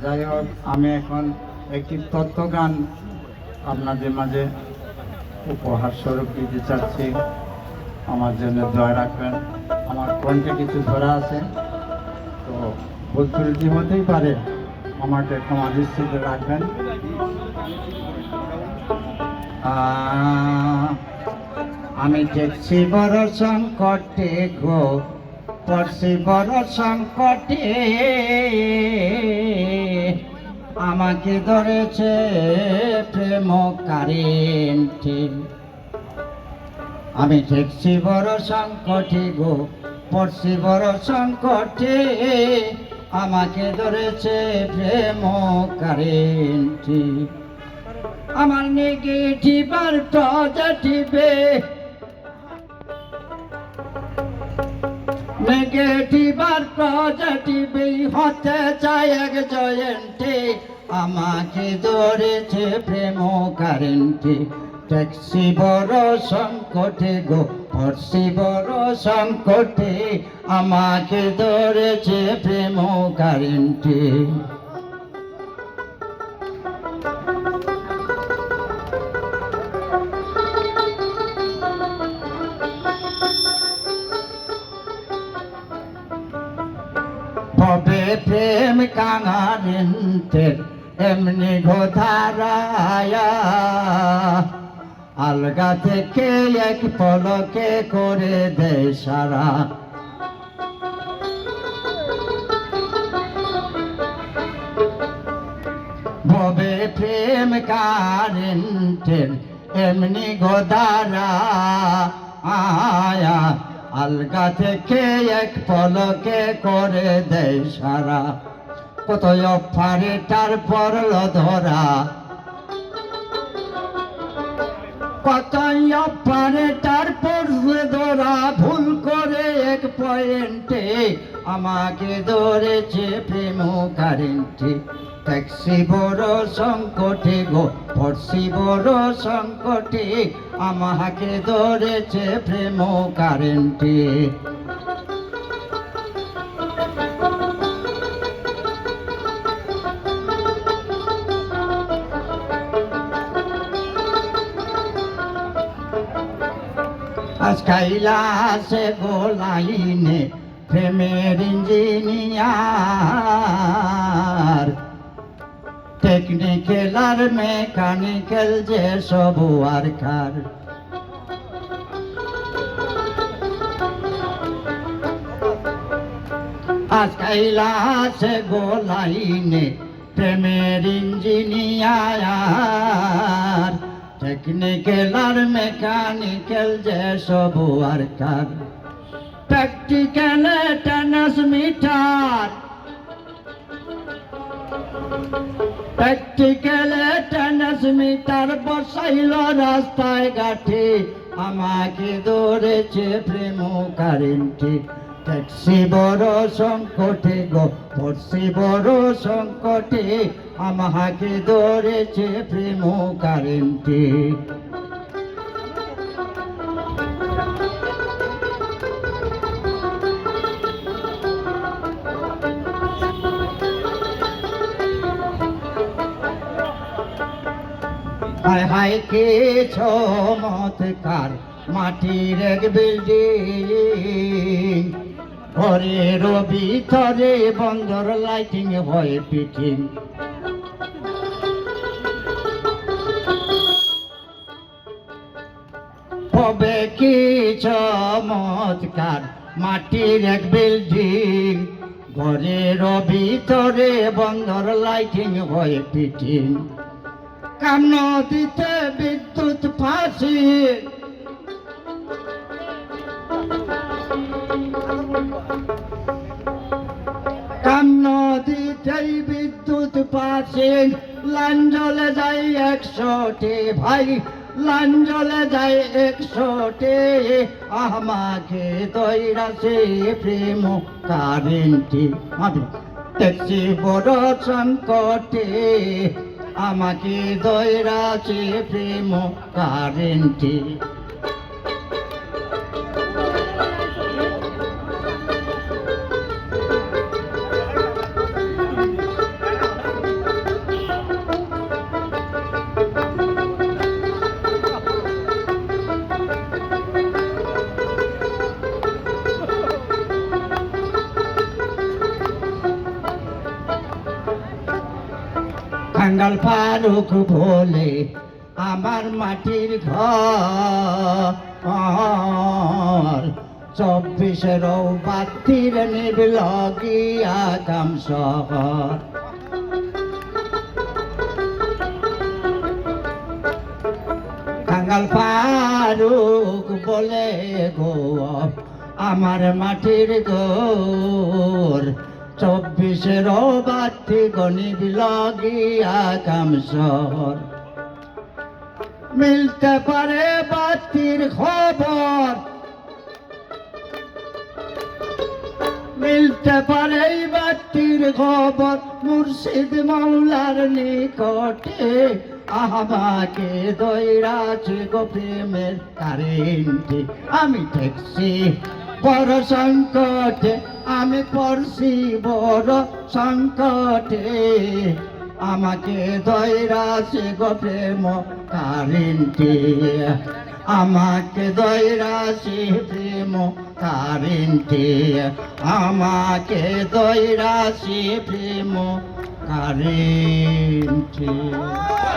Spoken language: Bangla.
যাই হোক, আমি এখন একটি তত্ত্বগান আপনাদের মাঝে উপহার স্বরূপ দিতে চাচ্ছি। আমার জন্য দয়া রাখবেন। আমার কণ্ঠে কিছু ধরা আছে, তো ভুল ত্রুটি হতেই পারে, আমাকে ক্ষমা দৃষ্টিতে রাখবেন। আমি দেখছি বড় সংকটে গো, পড়ছি বড় সংকটে, আমাকে ধরেছে প্রেম কারেন্টে। আমি দেখছি বড় সংকটে গো, পড়ছি বড় সংকটে, আমাকে ধরেছে প্রেম কারেন্টে। আমার নেগেটিভ আর পজিটিভে, নেগেটিভ আর পজিটিভে হতে চায় এক জয়েন্টে, আমাকে ধরেছে প্রেম কারেন্টে। ট্যাক্সি বড় সংকটে গো, পড়ছি বড় সংকটে, আমাকে ধরেছে প্রেম কারেন্টে। ভবে প্রেম কাঙারেন্টের এমনি ঘোধারায়া, আলগা থেকে এক পলকে করে দেয় সারা। ভবে প্রেম কারেন্টের এমনি ঘোধারায়া, আলগা থেকে এক পলকে করে দেয় সারা। কত অপারেটার পড়ল ধরা, কত অপারেটার পড়লে ধরা, ভুল করে এক পয়েন্টে, আমাকে ধরেছে প্রেম কারেন্টে। ট্যাক্সি বড় সংকটে গো, পড়ছি বড় সংকটে, আমাকে ধরেছে প্রেম কারেন্টে। আজ কাইলাসে গোলাইনে প্রেমের ইঞ্জিনিয়ার, টেকনিক্যাল আর মেকানিক্যাল যে সব ওয়ার্কার। আজ কাইলাসে গোলাইনে প্রেমের ইঞ্জিনিয়ার, টেকনিক্যাল আর মেকানিক্যাল যে সব worker. Practical transmitter, practical transmitter বসাইল রাস্তায় ঘাটে, আমাকে ধরেছে প্রেম কারেন্টে। ট্যাক্সি বড় সংকটে গো, পড়ছি বড় সংকটে, আমাকে ধরেছে প্রেম কারেন্টে। হায় হায় কে চমৎকার মাটির এক বিল্ডিং, ঘরের ভিতরে বন্দর লাইটিং হয় ফিটিং। হবে কি চমৎকার মাটির এক বিল্ডিং, ঘরের ভিতরে বন্দর লাইটিং হয় ফিটিং। কাম নদীতে বিদ্যুৎ ফাঁসি, কাম নদীতেই বিদ্যুৎ পাশে, লাইন জ্বলে যায় 100টে ভাই, লাইন জ্বলে যায় 100টে, আমাকে দৈরাছে প্রেম কারেন্টে। আমি দেখছি বড় সংকটে, আমাকে দৈরাছে প্রেম কারেন্টে। কাঙ্গাল ফারুক বলে আমার মাটির ঘর 24 বাতির নিবিল গিয়া কাম শহর কাঙ্গাল ফারুক বলে গো আমার মাটির ঘর 24 বাতি গনিবিল গিয়া কাম শহর মিলতে পারে বাতির খবর মিলতে পারে বাতির খবর মুর্শিদ মাওলার নিকটে আমাকে দৈরাছে গো প্রেমের কারেন্টে আমি ঠেকছি বড় সংকটে আমি পড়ছি বড় সংকটে আমাকে দৈরাছে গো প্রেম কারেন্টে আমাকে দৈরাছে প্রেম কারেন্টে আমাকে দৈরাছে প্রেম কারেন্টে